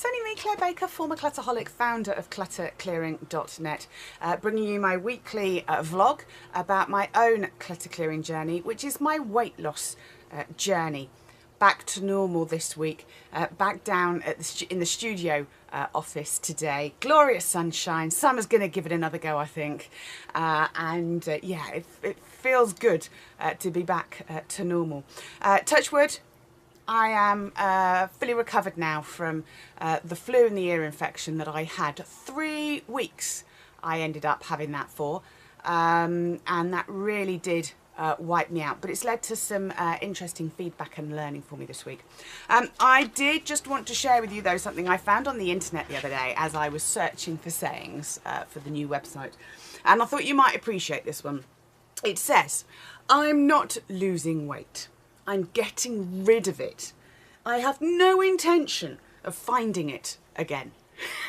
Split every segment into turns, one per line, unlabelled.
It's only me, Clare Baker, former clutterholic, founder of clutterclearing.net, bringing you my weekly vlog about my own clutter clearing journey, which is my weight loss journey. Back to normal this week, back down at in the studio office today. Glorious sunshine. Summer's going to give it another go, I think. Yeah, it feels good to be back to normal. Touch wood. I am fully recovered now from the flu and the ear infection that I had. 3 weeks I ended up having that for, and that really did wipe me out. But it's led to some interesting feedback and learning for me this week. I did just want to share with you, though, something I found on the internet the other day as I was searching for sayings for the new website. And I thought you might appreciate this one. It says, "I'm not losing weight. I'm getting rid of it. I have no intention of finding it again."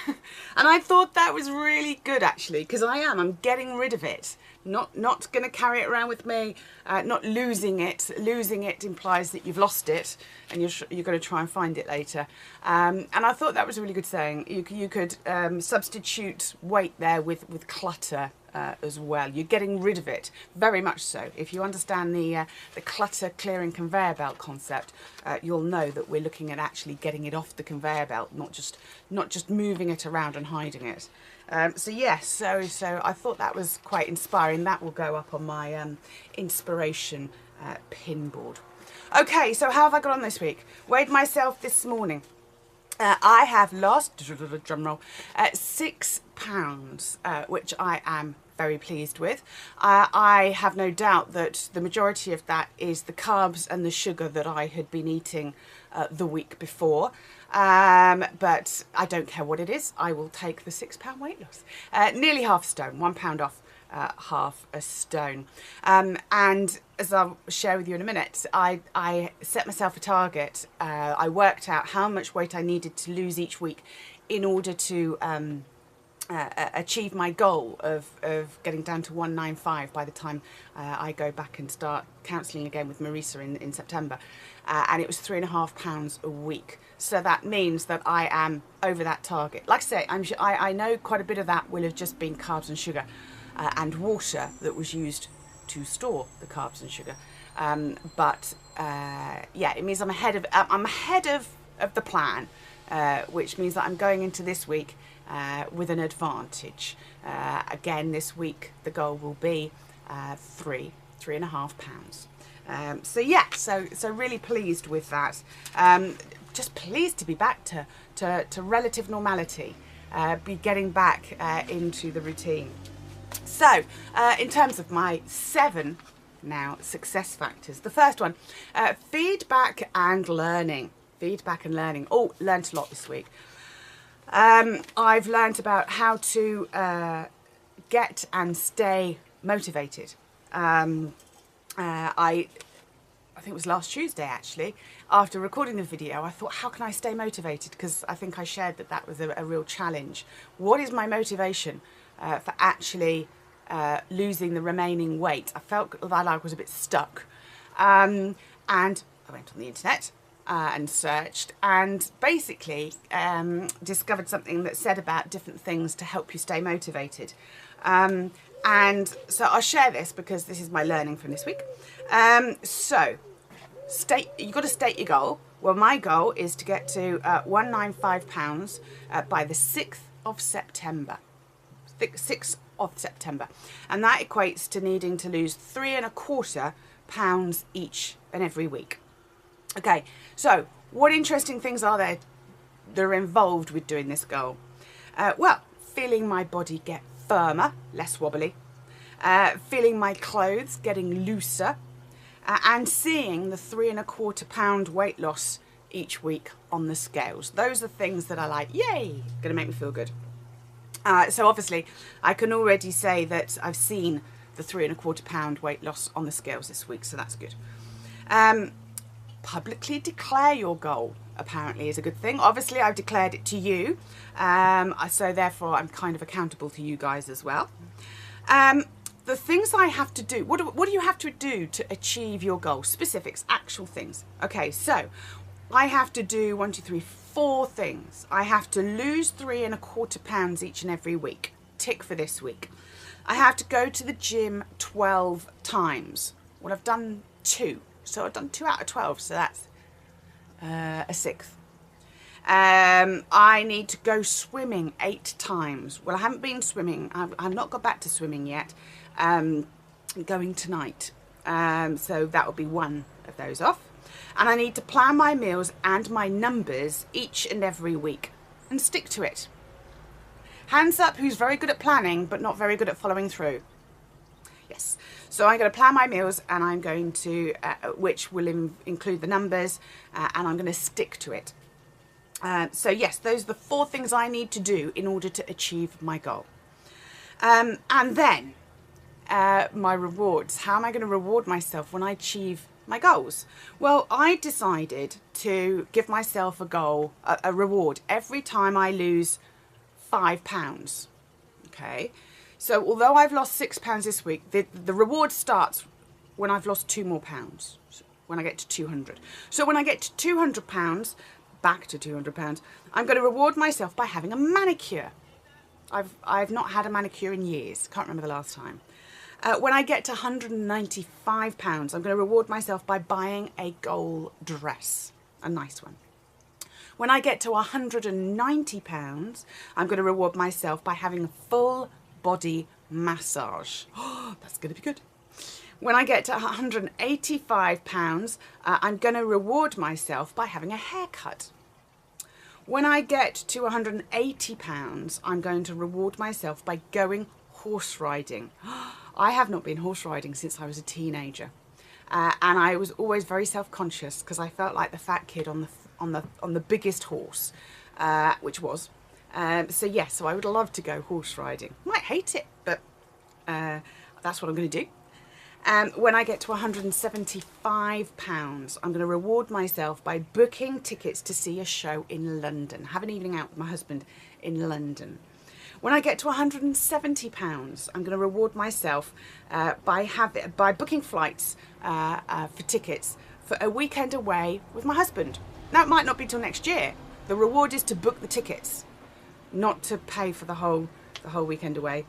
And I thought that was really good, actually, because I'm getting rid of it. Not going to carry it around with me, not losing it. Losing it implies that you've lost it and you're going to try and find it later. And I thought that was a really good saying. You could substitute weight there with clutter as well. You're getting rid of it, very much so. If you understand the clutter clearing conveyor belt concept, you'll know that we're looking at actually getting it off the conveyor belt, not just moving it around and hiding it. So yes, so I thought that was quite inspiring. That will go up on my inspiration pin board. Okay, so how have I got on this week? Weighed myself this morning. I have lost, drum roll, 6 pounds, which I am very pleased with. I have no doubt that the majority of that is the carbs and the sugar that I had been eating the week before. But I don't care what it is. I will take the 6 pound weight loss. Nearly half a stone, 1 pound off half a stone. And as I'll share with you in a minute, I set myself a target. I worked out how much weight I needed to lose each week in order to achieve my goal of getting down to 195 by the time I go back and start counselling again with Marisa in September. And it was 3.5 pounds a week. So that means that I am over that target. Like I say, I know quite a bit of that will have just been carbs and sugar and water that was used to store the carbs and sugar. Yeah, it means I'm ahead of the plan, which means that I'm going into this week with an advantage. Again, this week the goal will be 3.5 pounds. So yeah, so really pleased with that. Just pleased to be back to relative normality, be getting back into the routine. So in terms of my 7 now success factors, the first one, feedback and learning. Feedback and learning. Oh, learnt a lot this week. I've learnt about how to get and stay motivated. I think it was last Tuesday, actually, after recording the video, I thought, how can I stay motivated? Because I think I shared that was a real challenge. What is my motivation for actually losing the remaining weight? I felt that I was a bit stuck. And I went on the internet and searched and basically discovered something that said about different things to help you stay motivated. And so I'll share this because this is my learning from this week. So you've got to state your goal. Well, my goal is to get to 195 pounds by the 6th of September. 6th of September. And that equates to needing to lose 3.25 pounds each and every week. Okay, so what interesting things are there that are involved with doing this goal? Well, feeling my body get firmer, less wobbly, feeling my clothes getting looser, and seeing the 3.25 pound weight loss each week on the scales. Those are things that are like, yay, gonna make me feel good. So obviously I can already say that I've seen the 3.25 pound weight loss on the scales this week, so that's good. Publicly declare your goal apparently is a good thing. Obviously I've declared it to you, so therefore I'm kind of accountable to you guys as well. The things I have to do, what do you have to do to achieve your goal? Specifics, actual things. Okay, so I have to do 1, 2, 3, 4 things. I have to lose 3¼ pounds each and every week. Tick for this week. I have to go to the gym 12 times. Well, I've done 2. So I've done 2 out of 12. So that's a 6th. I need to go swimming 8 times. Well, I haven't been swimming. I've not got back to swimming yet. Going tonight. So that will be 1 of those off. And I need to plan my meals and my numbers each and every week and stick to it. Hands up who's very good at planning but not very good at following through. Yes. So I'm going to plan my meals, and I'm going to, which will include the numbers, and I'm going to stick to it. So yes, those are the 4 things I need to do in order to achieve my goal. And then my rewards. How am I going to reward myself when I achieve my goals? Well, I decided to give myself a goal, a reward every time I lose £5. Okay, so although I've lost £6 this week, the reward starts when I've lost 2 more pounds, when I get to 200. So when I get to £200, back to £200, I'm going to reward myself by having a manicure. I've not had a manicure in years. Can't remember the last time. When I get to £195, I'm going to reward myself by buying a gold dress, a nice one. When I get to £190, I'm going to reward myself by having a full body massage. Oh, that's going to be good. When I get to £185, I'm going to reward myself by having a haircut. When I get to £180, I'm going to reward myself by going horse riding. I have not been horse riding since I was a teenager, and I was always very self-conscious because I felt like the fat kid on the biggest horse, which was. So yes, so I would love to go horse riding. Might hate it, but that's what I'm going to do. When I get to £175, I'm going to reward myself by booking tickets to see a show in London. Have an evening out with my husband in London. When I get to £170, I'm going to reward myself by booking flights for tickets for a weekend away with my husband. Now, it might not be till next year. The reward is to book the tickets, not to pay for the whole weekend away.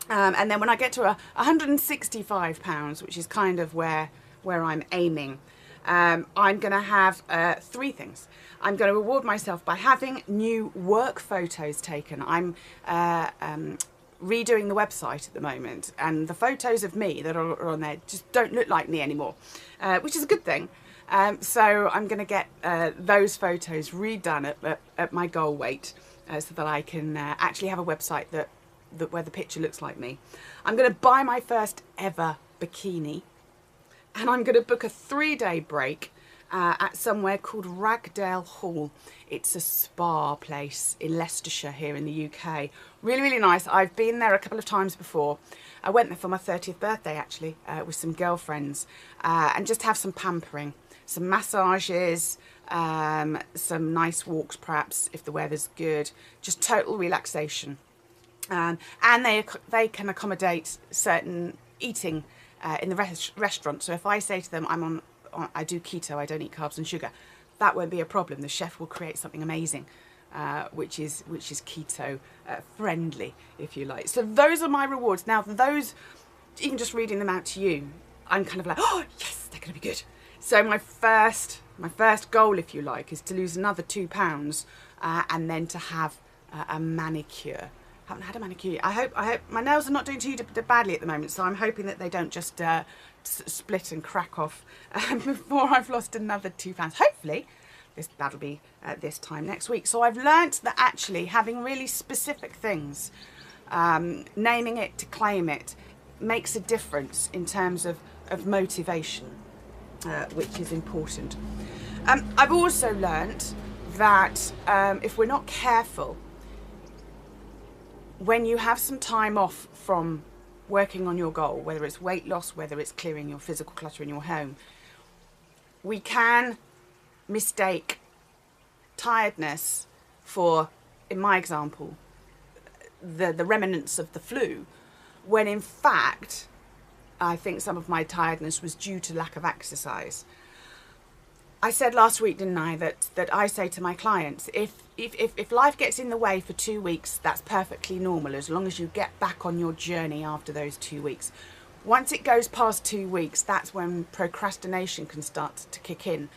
And then when I get to £165, which is kind of where I'm aiming, I'm going to have 3 things. I'm going to reward myself by having new work photos taken. I'm redoing the website at the moment, and the photos of me that are on there just don't look like me anymore, which is a good thing. So I'm going to get those photos redone at my goal weight, so that I can actually have a website where the picture looks like me. I'm going to buy my first ever bikini, and I'm going to book a 3-day break at somewhere called Ragdale Hall. It's a spa place in Leicestershire here in the UK. Really, really nice. I've been there a couple of times before. I went there for my 30th birthday actually, with some girlfriends, and just have some pampering, some massages, some nice walks perhaps if the weather's good, just total relaxation. And they can accommodate certain eating in the restaurant. So if I say to them, I do keto, I don't eat carbs and sugar, that won't be a problem. The chef will create something amazing, which is keto friendly, if you like. So those are my rewards. Now those, even just reading them out to you, I'm kind of like, oh yes, they're going to be good. So my first goal, if you like, is to lose another £2, and then to have a manicure. I haven't had a manicure yet. I hope my nails are not doing too badly at the moment, so I'm hoping that they don't just split and crack off before I've lost another £2. Hopefully that'll be this time next week. So I've learnt that actually having really specific things, naming it to claim it, makes a difference in terms of motivation, which is important. I've also learnt that if we're not careful, when you have some time off from working on your goal, whether it's weight loss, whether it's clearing your physical clutter in your home, we can mistake tiredness for, in my example, the remnants of the flu, when in fact I think some of my tiredness was due to lack of exercise. I said last week, didn't I, that I say to my clients, if life gets in the way for 2 weeks, that's perfectly normal, as long as you get back on your journey after those 2 weeks. Once it goes past 2 weeks, that's when procrastination can start to kick in.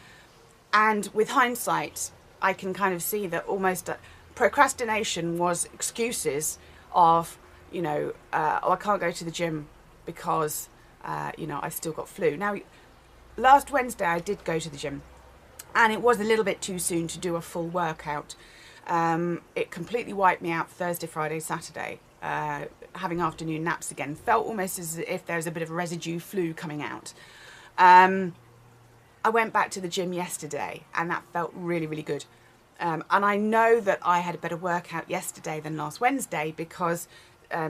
And with hindsight, I can kind of see that almost procrastination was excuses of, oh, I can't go to the gym because, I've still got flu. Now, last Wednesday I did go to the gym, and it was a little bit too soon to do a full workout. It completely wiped me out Thursday, Friday, Saturday. Having afternoon naps again. Felt almost as if there was a bit of residue flu coming out. I went back to the gym yesterday, and that felt really, really good. And I know that I had a better workout yesterday than last Wednesday because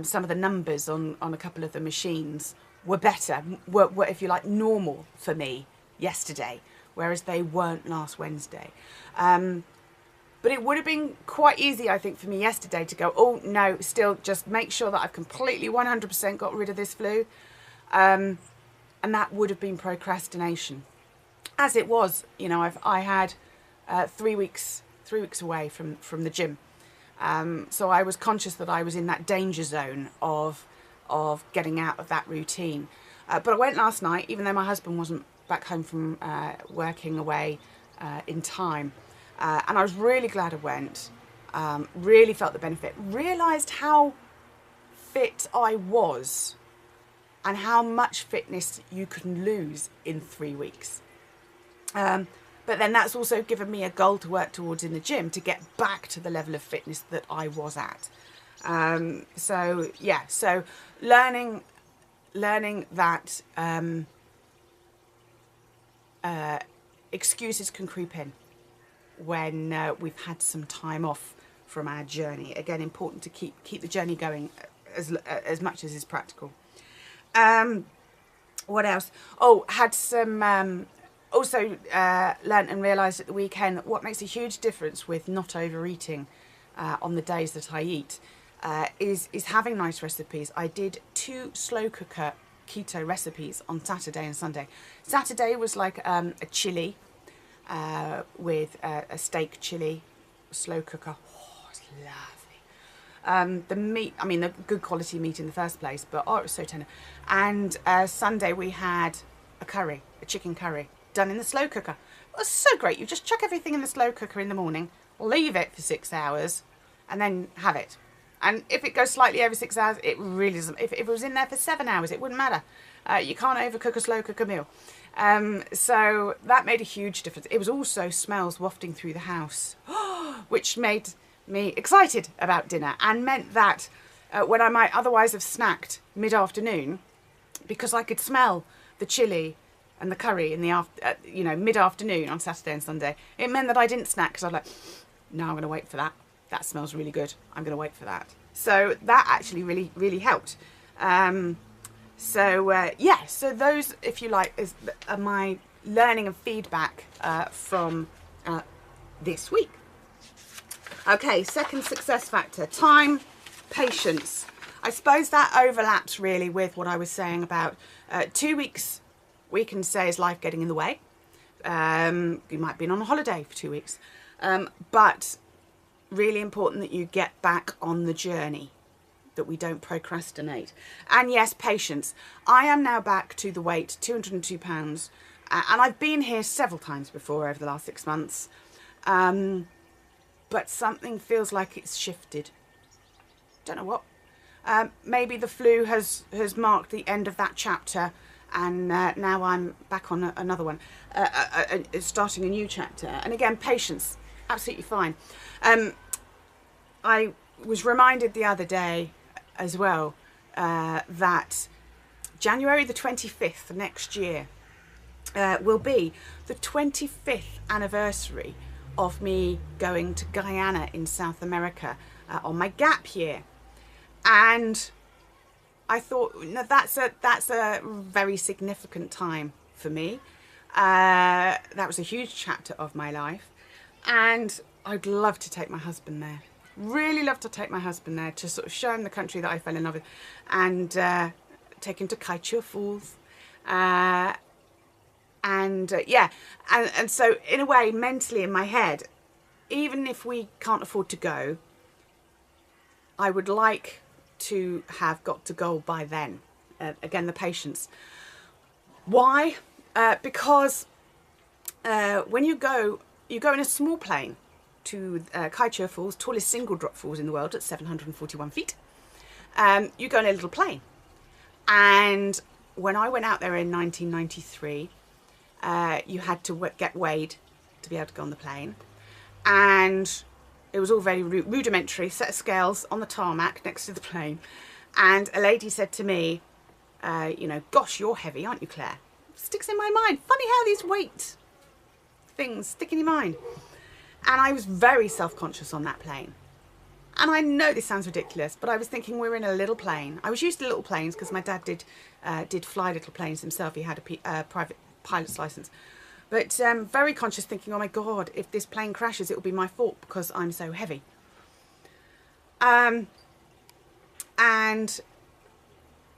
some of the numbers on a couple of the machines were better, were, if you like, normal for me yesterday, whereas they weren't last Wednesday. But it would have been quite easy, I think, for me yesterday to go, oh, no, still just make sure that I've completely 100% got rid of this flu. And that would have been procrastination. As it was, I had 3 weeks away from the gym. So I was conscious that I was in that danger zone of getting out of that routine. But I went last night, even though my husband wasn't back home from working away in time. And I was really glad I went, really felt the benefit, realised how fit I was and how much fitness you can lose in 3 weeks. But then that's also given me a goal to work towards in the gym to get back to the level of fitness that I was at. So learning that excuses can creep in when we've had some time off from our journey. Again, important to keep the journey going as much as is practical. What else? Oh, had some also learnt and realised at the weekend what makes a huge difference with not overeating on the days that I eat is having nice recipes. I did 2 slow cooker keto recipes on Saturday and Sunday. Saturday was like a chili with a steak chili, slow cooker. Oh, it's lovely. The meat, I mean, the good quality meat in the first place, but oh, it was so tender. And Sunday we had a curry, a chicken curry, done in the slow cooker. It was so great. You just chuck everything in the slow cooker in the morning, leave it for 6 hours, and then have it. And if it goes slightly over 6 hours, it really doesn't. If it was in there for 7 hours, it wouldn't matter. You can't overcook a slow cooker meal. So that made a huge difference. It was also smells wafting through the house, which made me excited about dinner and meant that when I might otherwise have snacked mid-afternoon, because I could smell the chili and the curry in the mid-afternoon on Saturday and Sunday, it meant that I didn't snack because I was like, no, I'm going to wait for that. That smells really good. I'm going to wait for that. So that actually really, really helped. So those, if you like, are my learning and feedback from this week. Okay, second success factor, time, patience. I suppose that overlaps really with what I was saying about 2 weeks, we can say, is life getting in the way. You might have been on a holiday for 2 weeks, but really important that you get back on the journey, that we don't procrastinate. And yes, patience. I am now back to the weight, 202 pounds, and I've been here several times before over the last 6 months, but something feels like it's shifted. Don't know what. Maybe the flu has marked the end of that chapter, and now I'm back on another one, starting a new chapter. And again, patience, absolutely fine. I was reminded the other day as well that January the 25th next year will be the 25th anniversary of me going to Guyana in South America on my gap year. And I thought, no, that's a very significant time for me. That was a huge chapter of my life, and I'd love to take my husband there. Really love to take my husband there to sort of show him the country that I fell in love with, and take him to Kaieteur Falls, And yeah, and so in a way, mentally in my head, even if we can't afford to go, I would like to have got to goal by then. Again, the patience. Why? Because when you go in a small plane to Kaieteur Falls, tallest single drop falls in the world at 741 feet. You go in a little plane. And when I went out there in 1993, you had to get weighed to be able to go on the plane. And it was all very rudimentary, set of scales on the tarmac next to the plane. And a lady said to me, you know, gosh, you're heavy, aren't you, Claire? Sticks in my mind. Funny how these weight things stick in your mind. And I was very self-conscious on that plane. And I know this sounds ridiculous, but I was thinking we're in a little plane. I was used to little planes because my dad did fly little planes himself. He had a private pilot's license. But very conscious, thinking, oh my God, if this plane crashes, it will be my fault because I'm so heavy. And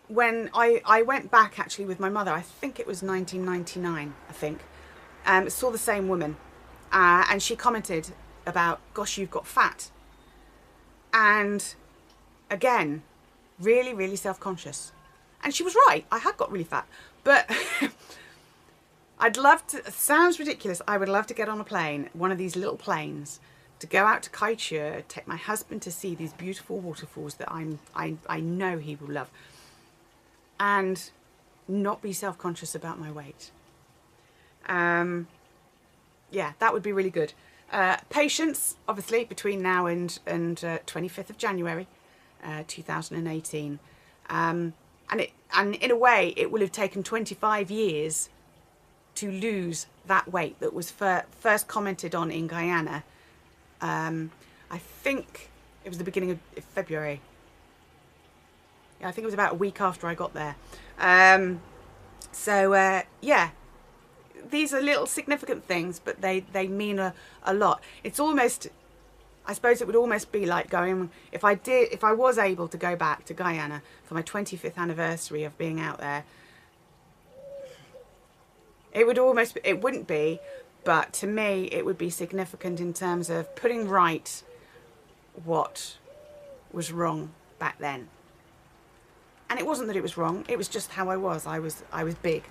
when I went back actually with my mother, I think it was 1999, I think, saw the same woman. And she commented about, gosh, you've got fat. And again, really, really self-conscious. And she was right. I had got really fat. But I'd love to, it sounds ridiculous, I would love to get on a plane, one of these little planes, to go out to Kaieteur, take my husband to see these beautiful waterfalls that I know he will love, and not be self-conscious about my weight. Yeah, that would be really good. Patience, obviously, between now and 25th of January 2018. And in a way, it will have taken 25 years to lose that weight that was first commented on in Guyana. I think it was the beginning of February. Yeah, I think it was about a week after I got there. Yeah, these are little significant things, but they mean a lot. It's almost, I suppose it would almost be like going, if I was able to go back to Guyana for my 25th anniversary of being out there, it wouldn't be, but to me it would be significant in terms of putting right what was wrong back then. And it wasn't that it was wrong, it was just how I was. I was big.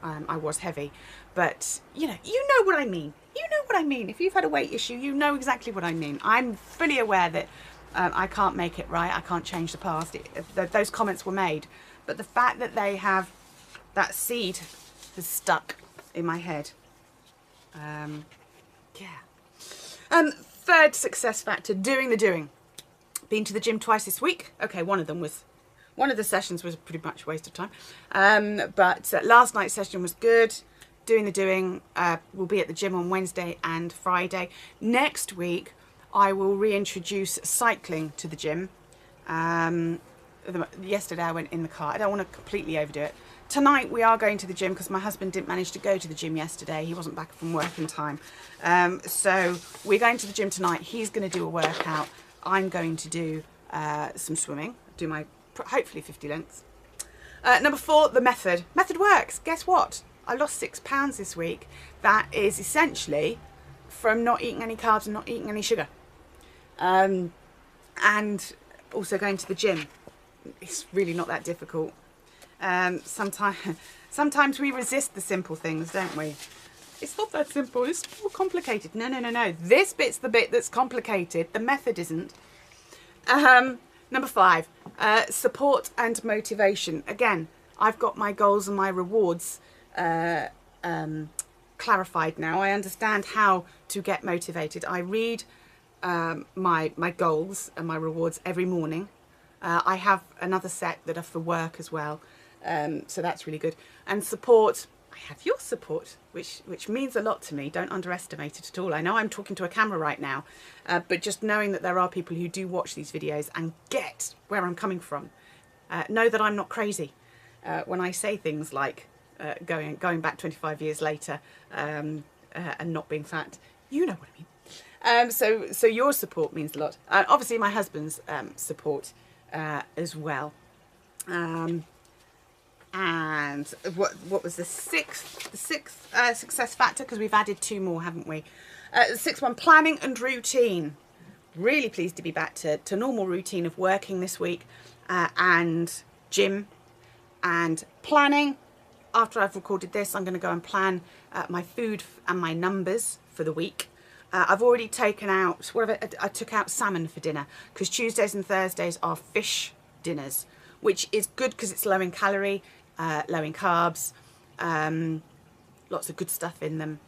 I was heavy, but you know what I mean. You know what I mean. If you've had a weight issue, you know exactly what I mean. I'm fully aware that I can't make it right. I can't change the past. Those comments were made, but the fact that they have, that seed has stuck in my head. Yeah. Third success factor: doing the doing. Been to the gym twice this week. Okay, one of the sessions was pretty much a waste of time. But last night's session was good. Doing the doing. We'll be at the gym on Wednesday and Friday. Next week, I will reintroduce cycling to the gym. Yesterday I went in the car. I don't want to completely overdo it. Tonight we are going to the gym because my husband didn't manage to go to the gym yesterday. He wasn't back from work in time. So we're going to the gym tonight. He's going to do a workout. I'm going to do some swimming. Do my hopefully 50 lengths. Number 4, the method. Method works. Guess what? I lost 6 pounds this week. That is essentially from not eating any carbs and not eating any sugar. And also going to the gym. It's really not that difficult. Sometimes we resist the simple things, don't we? It's not that simple, it's more complicated. No. This bit's the bit that's complicated. The method isn't. Number 5, support and motivation. Again, I've got my goals and my rewards clarified now. I understand how to get motivated. I read my goals and my rewards every morning. I have another set that are for work as well. So that's really good. And support, I have your support, which means a lot to me. Don't underestimate it at all. I know I'm talking to a camera right now, but just knowing that there are people who do watch these videos and get where I'm coming from, know that I'm not crazy when I say things like going back 25 years later and not being fat. You know what I mean. So your support means a lot. Obviously my husband's support as well. And what was the sixth success factor? Because we've added 2 more, haven't we? The 6th one, planning and routine. Really pleased to be back to normal routine of working this week, and gym and planning. After I've recorded this, I'm going to go and plan my food and my numbers for the week. I've already taken out, I took out salmon for dinner, because Tuesdays and Thursdays are fish dinners, which is good because it's low in calorie, low in carbs, lots of good stuff in them.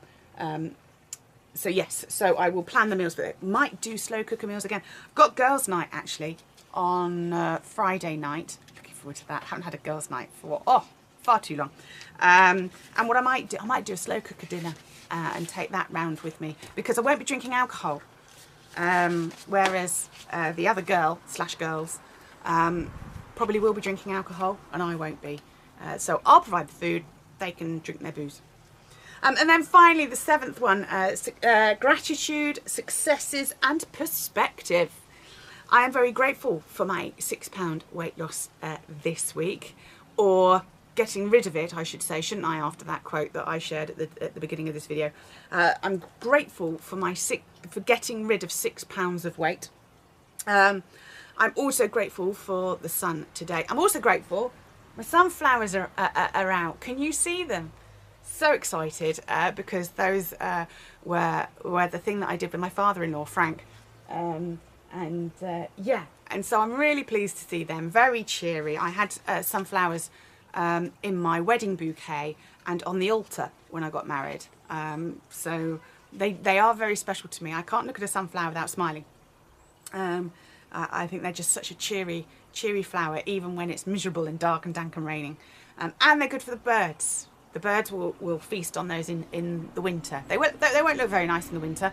So yes, so I will plan the meals for it. Might do slow cooker meals again. I've got girls' night actually on Friday night. Looking forward to that. Haven't had a girls' night for far too long. And what I might do a slow cooker dinner and take that round with me, because I won't be drinking alcohol. Whereas the other girls probably will be drinking alcohol and I won't be. So I'll provide the food, they can drink their booze. And then finally, the 7th one, gratitude, successes and perspective. I am very grateful for my £6 weight loss this week, or getting rid of it, I should say, shouldn't I, after that quote that I shared at the beginning of this video. I'm grateful for for getting rid of 6 pounds of weight. I'm also grateful for the sun today. I'm also grateful my sunflowers are out. Can you see them? So excited because those were the thing that I did with my father-in-law, Frank. Yeah, and so I'm really pleased to see them. Very cheery. I had sunflowers in my wedding bouquet and on the altar when I got married. So they are very special to me. I can't look at a sunflower without smiling. I think they're just such a cheery flower, even when it's miserable and dark and dank and raining. And they're good for the birds. The birds will feast on those in the winter. They won't look very nice in the winter,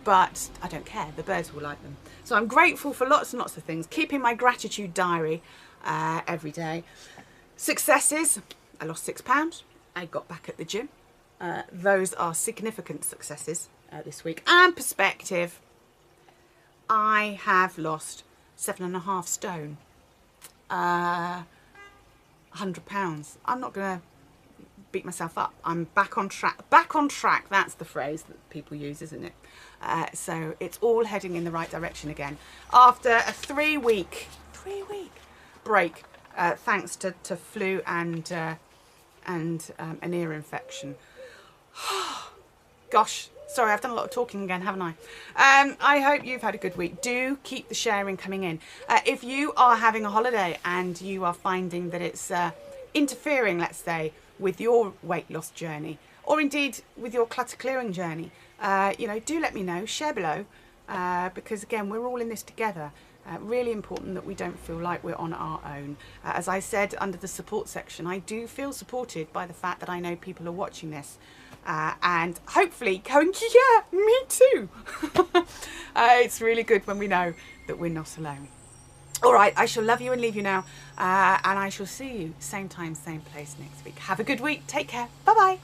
but I don't care. The birds will like them. So I'm grateful for lots and lots of things. Keeping my gratitude diary every day. Successes, I lost 6 pounds. I got back at the gym. Those are significant successes this week. And perspective, I have lost 7.5 stone. 100 pounds. I'm not going to beat myself up. I'm back on track. Back on track, that's the phrase that people use, isn't it? So it's all heading in the right direction again. After a 3-week break, thanks to flu and an ear infection. Gosh, sorry, I've done a lot of talking again, haven't I? I hope you've had a good week. Do keep the sharing coming in. If you are having a holiday and you are finding that it's interfering, let's say, with your weight loss journey, or indeed with your clutter clearing journey, you know, do let me know. Share below, because again, we're all in this together. Really important that we don't feel like we're on our own. As I said under the support section, I do feel supported by the fact that I know people are watching this and hopefully going, yeah, me too. It's really good when we know that we're not alone. All right, I shall love you and leave you now, and I shall see you same time, same place next week. Have a good week. Take care. Bye-bye.